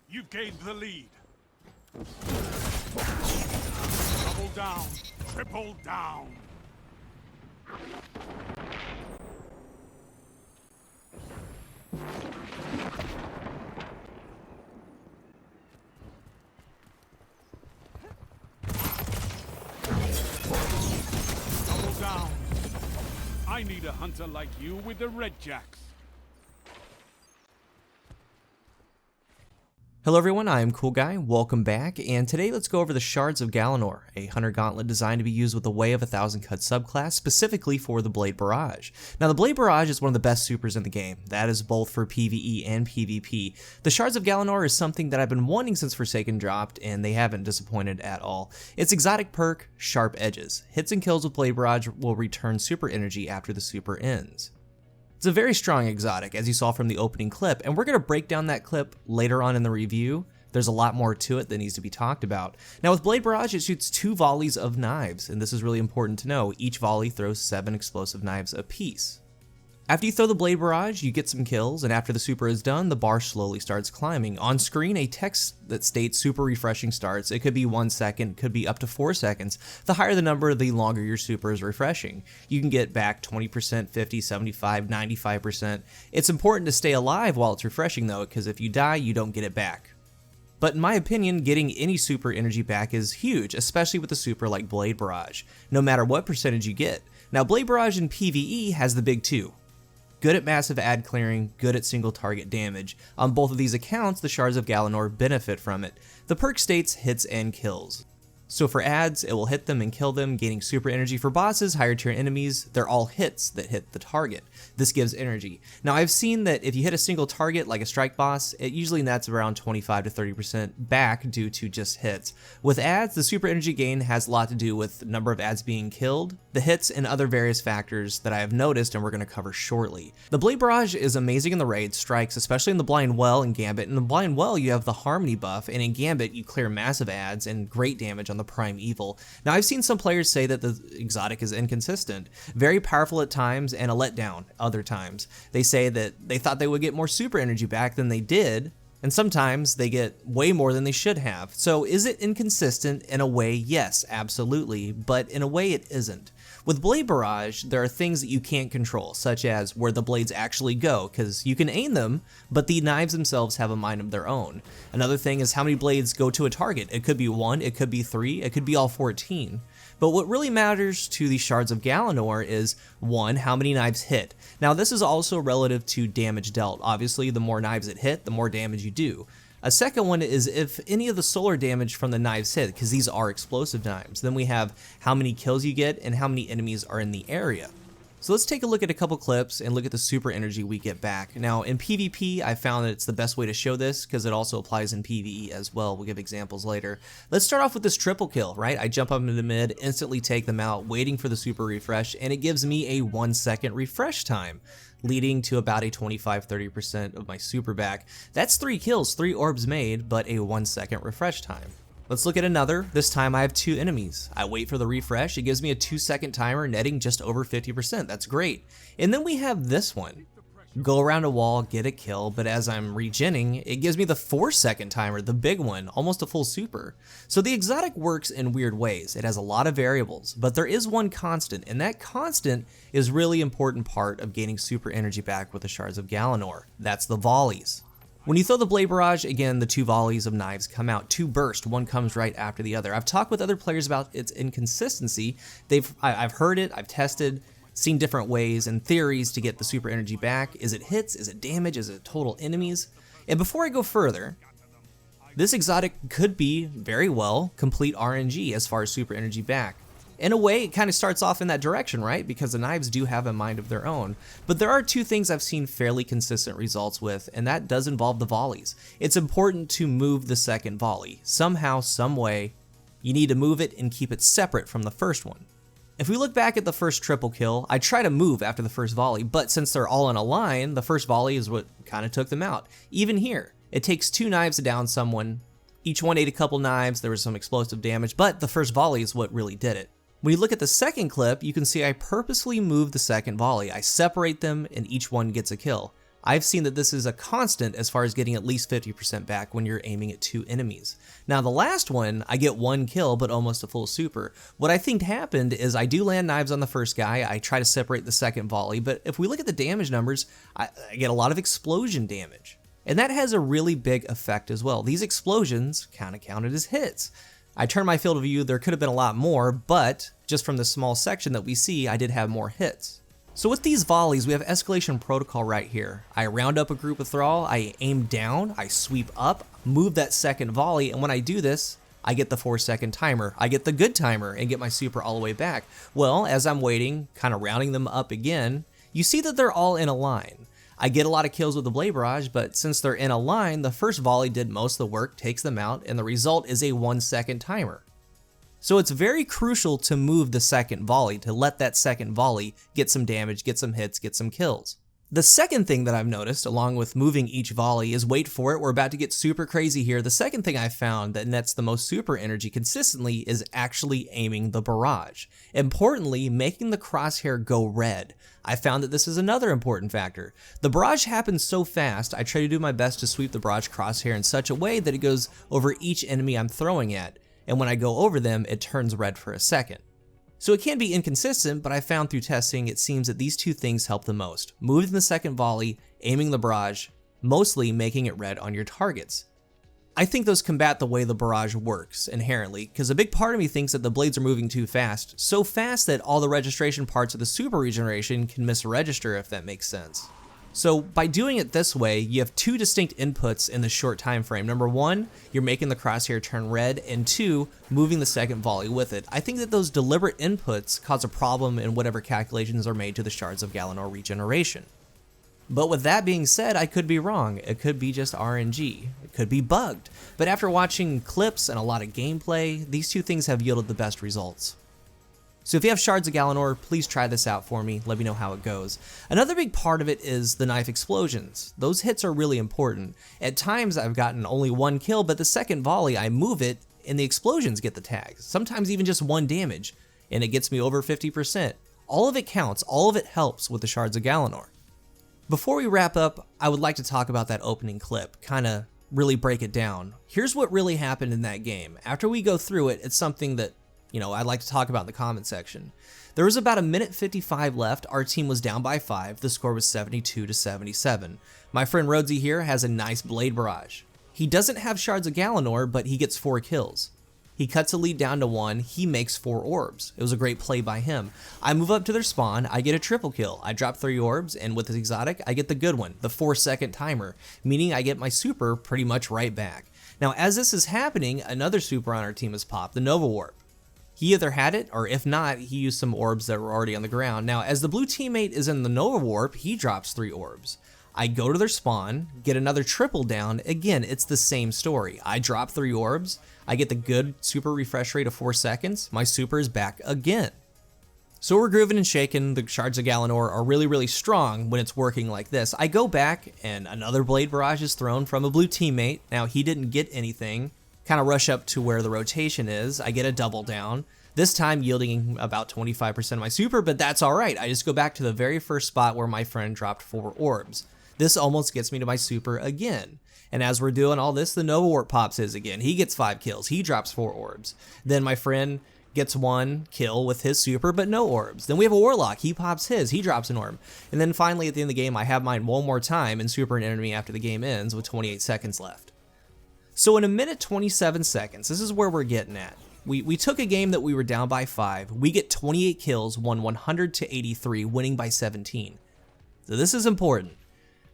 You've gained the lead. Double down. Triple down. Double down. I need a hunter like you with the red jacks. Hello everyone, I am CoolGuy, welcome back, and today let's go over the Shards of Galanor, a hunter gauntlet designed to be used with the Way of a Thousand Cut subclass, specifically for the Blade Barrage. Now the Blade Barrage is one of the best supers in the game, that is both for PvE and PvP. The Shards of Galanor is something that I've been wanting since Forsaken dropped, and they haven't disappointed at all. Its exotic perk, Sharp Edges. Hits and kills with Blade Barrage will return super energy after the super ends. It's a very strong exotic, as you saw from the opening clip, and we're going to break down that clip later on in the review. There's a lot more to it that needs to be talked about. Now with Blade Barrage, it shoots 2 volleys of knives, and this is really important to know. Each volley throws 7 explosive knives apiece. After you throw the Blade Barrage, you get some kills, and after the super is done, the bar slowly starts climbing. On screen, a text that states super refreshing starts. It could be 1 second, could be up to 4 seconds. The higher the number, the longer your super is refreshing. You can get back 20%, 50, 75, 95%. It's important to stay alive while it's refreshing though, because if you die, you don't get it back. But in my opinion, getting any super energy back is huge, especially with a super like Blade Barrage, no matter what percentage you get. Now Blade Barrage in PvE has the big 2. Good at massive ad clearing, good at single target damage. On both of these accounts, the Shards of Galanor benefit from it. The perk states hits and kills. So for ads, it will hit them and kill them, gaining super energy. For bosses, higher tier enemies, they're all hits that hit the target. This gives energy. Now I've seen that if you hit a single target like a strike boss, it usually nets around 25 to 30% back due to just hits. With ads, the super energy gain has a lot to do with the number of ads being killed, the hits, and other various factors that I have noticed and we're going to cover shortly. The Blade Barrage is amazing in the raid strikes, especially in the Blind Well and Gambit. In the Blind Well, you have the Harmony buff, and in Gambit, you clear massive ads and great damage on the Prime Evil. Now I've seen some players say that the exotic is inconsistent, very powerful at times and a letdown other times. They say that they thought they would get more super energy back than they did, and sometimes they get way more than they should have. So is it inconsistent? In a way, yes, absolutely, but in a way it isn't. With Blade Barrage, there are things that you can't control, such as where the blades actually go, because you can aim them, but the knives themselves have a mind of their own. Another thing is how many blades go to a target. It could be 1, it could be 3, it could be all 14. But what really matters to the Shards of Galanor is 1, how many knives hit. Now this is also relative to damage dealt. Obviously, the more knives it hit, the more damage you do. A second one is if any of the solar damage from the knives hit, because these are explosive knives. Then we have how many kills you get and how many enemies are in the area. So let's take a look at a couple clips and look at the super energy we get back. Now in PvP, I found that it's the best way to show this because it also applies in PvE as well. We'll give examples later. Let's start off with this triple kill, right? I jump up into the mid, instantly take them out, waiting for the super refresh, and it gives me a 1 second refresh time, leading to about a 25-30% of my super back. That's 3 kills, 3 orbs made, but a 1 second refresh time. Let's look at another. This time I have 2 enemies. I wait for the refresh. It gives me a 2 second timer, netting just over 50%. That's great. And then we have this one. Go around a wall, get a kill, but as I'm regenning, it gives me the 4 second timer, the big one, almost a full super. So the exotic works in weird ways. It has a lot of variables, but there is one constant, and that constant is really important part of gaining super energy back with the Shards of Galanor. That's the volleys. When you throw the Blade Barrage, again, the 2 volleys of knives come out, 2 burst, one comes right after the other. I've talked with other players about its inconsistency. I've heard it, I've tested, seen different ways and theories to get the super energy back. Is it hits? Is it damage? Is it total enemies? And before I go further, this exotic could be very well complete RNG as far as super energy back. In a way, it kind of starts off in that direction, right? Because the knives do have a mind of their own. But there are 2 things I've seen fairly consistent results with, and that does involve the volleys. It's important to move the second volley. Somehow, some way, you need to move it and keep it separate from the first one. If we look back at the first triple kill, I try to move after the first volley, but since they're all in a line, the first volley is what kind of took them out. Even here, it takes 2 knives to down someone. Each one ate a couple knives, there was some explosive damage, but the first volley is what really did it. When you look at the second clip, you can see I purposely move the second volley. I separate them and each one gets a kill. I've seen that this is a constant as far as getting at least 50% back when you're aiming at 2 enemies. Now the last one, I get 1 kill but almost a full super. What I think happened is I do land knives on the first guy, I try to separate the second volley, but if we look at the damage numbers, I get a lot of explosion damage. And that has a really big effect as well. These explosions kind of counted as hits. I turned my field of view, there could have been a lot more, but just from the small section that we see, I did have more hits. So with these volleys, we have escalation protocol right here. I round up a group of thrall, I aim down, I sweep up, move that second volley, and when I do this, I get the 4-second timer. I get the good timer and get my super all the way back. Well, as I'm waiting, kind of rounding them up again, you see that they're all in a line. I get a lot of kills with the Blade Barrage, but since they're in a line, the first volley did most of the work, takes them out, and the result is a 1-second timer. So it's very crucial to move the second volley, to let that second volley get some damage, get some hits, get some kills. The second thing that I've noticed, along with moving each volley, is wait for it, we're about to get super crazy here. The second thing I found that nets the most super energy consistently is actually aiming the barrage. Importantly, making the crosshair go red. I found that this is another important factor. The barrage happens so fast, I try to do my best to sweep the barrage crosshair in such a way that it goes over each enemy I'm throwing at, and when I go over them, it turns red for a second. So it can be inconsistent, but I found through testing it seems that these two things help the most. Moving the second volley, aiming the barrage, mostly making it red on your targets. I think those combat the way the barrage works inherently, because a big part of me thinks that the blades are moving too fast, so fast that all the registration parts of the super regeneration can misregister, if that makes sense. So by doing it this way, you have 2 distinct inputs in the short time frame. Number 1, you're making the crosshair turn red, and 2, moving the second volley with it. I think that those deliberate inputs cause a problem in whatever calculations are made to the Shards of Galanor regeneration. But with that being said, I could be wrong. It could be just RNG. It could be bugged. But after watching clips and a lot of gameplay, these two things have yielded the best results. So if you have Shards of Galanor, please try this out for me, let me know how it goes. Another big part of it is the knife explosions. Those hits are really important. At times I've gotten only 1 kill, but the second volley I move it and the explosions get the tags. Sometimes even just 1 damage, and it gets me over 50%. All of it counts, all of it helps with the Shards of Galanor. Before we wrap up, I would like to talk about that opening clip, kinda really break it down. Here's what really happened in that game. After we go through it, it's something that I'd like to talk about in the comment section. There was about 1:55 left, our team was down by 5, the score was 72-77. My friend Rhodesy here has a nice Blade Barrage. He doesn't have Shards of Galanor, but he gets 4 kills. He cuts a lead down to 1, he makes 4 orbs. It was a great play by him. I move up to their spawn, I get a triple kill. I drop 3 orbs, and with his exotic, I get the good one, the 4-second timer, meaning I get my super pretty much right back. Now as this is happening, another super on our team has popped, the Nova Warp. He either had it, or if not, he used some orbs that were already on the ground. Now, as the blue teammate is in the Nova Warp, he drops 3 orbs. I go to their spawn, get another triple down. Again, it's the same story. I drop 3 orbs, I get the good super refresh rate of 4 seconds, my super is back again. So we're grooving and shaking, the Shards of Galanor are really, really strong when it's working like this. I go back, and another Blade Barrage is thrown from a blue teammate. Now, he didn't get anything. Kind of rush up to where the rotation is, I get a double down, this time yielding about 25% of my super, but that's alright, I just go back to the very first spot where my friend dropped 4 orbs. This almost gets me to my super again, and as we're doing all this, the Nova Warp pops his again, he gets 5 kills, he drops 4 orbs. Then my friend gets 1 kill with his super, but no orbs. Then we have a Warlock, he pops his, he drops an orb. And then finally at the end of the game, I have mine one more time and super an enemy after the game ends with 28 seconds left. So in 1:27 seconds, this is where we're getting at. We took a game that we were down by 5, we get 28 kills, won 100-83, winning by 17. So this is important.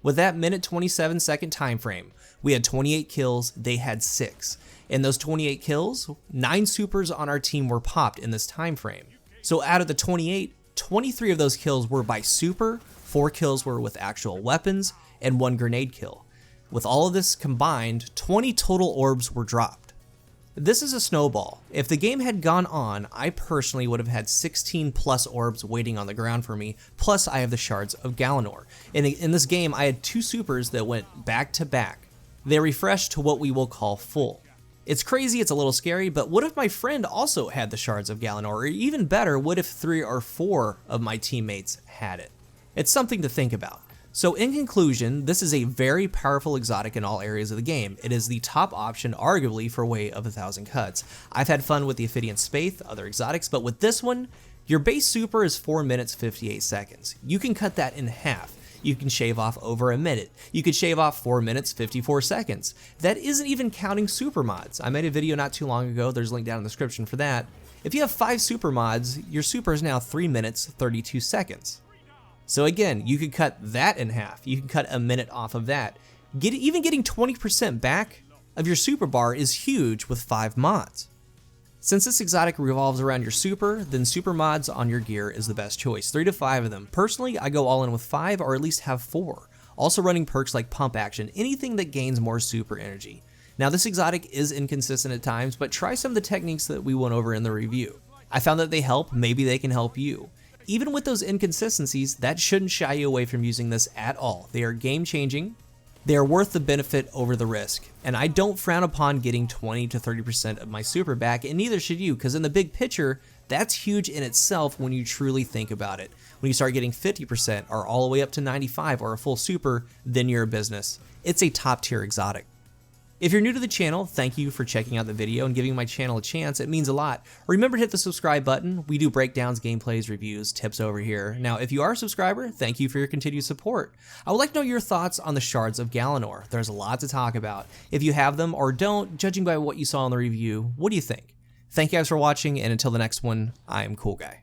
With that 1:27 second time frame, we had 28 kills, they had 6. In those 28 kills, 9 supers on our team were popped in this time frame. So out of the 28, 23 of those kills were by super, 4 kills were with actual weapons, and 1 grenade kill. With all of this combined, 20 total orbs were dropped. This is a snowball. If the game had gone on, I personally would have had 16 plus orbs waiting on the ground for me, plus I have the Shards of Galanor. In this game, I had 2 supers that went back to back. They refreshed to what we will call full. It's crazy, it's a little scary, but what if my friend also had the Shards of Galanor, or even better, what if 3 or 4 of my teammates had it? It's something to think about. So in conclusion, this is a very powerful exotic in all areas of the game. It is the top option arguably for Way of 1,000 Cuts. I've had fun with the Ophidian Spathe, other exotics, but with this one, your base super is 4 minutes 58 seconds. You can cut that in half. You can shave off over a minute. You could shave off 4 minutes 54 seconds. That isn't even counting super mods. I made a video not too long ago, there's a link down in the description for that. If you have 5 super mods, your super is now 3 minutes 32 seconds. So again, you could cut that in half. You can cut a minute off of that. Even getting 20% back of your super bar is huge with 5 mods. Since this exotic revolves around your super, then super mods on your gear is the best choice. 3 to 5 of them. Personally, I go all in with 5 or at least have 4. Also running perks like pump action, anything that gains more super energy. Now this exotic is inconsistent at times, but try some of the techniques that we went over in the review. I found that they help, maybe they can help you. Even with those inconsistencies, that shouldn't shy you away from using this at all. They are game changing. They are worth the benefit over the risk. And I don't frown upon getting 20 to 30% of my super back, and neither should you, because in the big picture, that's huge in itself when you truly think about it. When you start getting 50% or all the way up to 95 or a full super, then you're a business. It's a top tier exotic. If you're new to the channel, thank you for checking out the video and giving my channel a chance. It means a lot. Remember to hit the subscribe button. We do breakdowns, gameplays, reviews, tips over here. Now, if you are a subscriber, thank you for your continued support. I would like to know your thoughts on the Shards of Galanor. There's a lot to talk about. If you have them or don't, judging by what you saw in the review, what do you think? Thank you guys for watching, and until the next one, I am CoolGuy.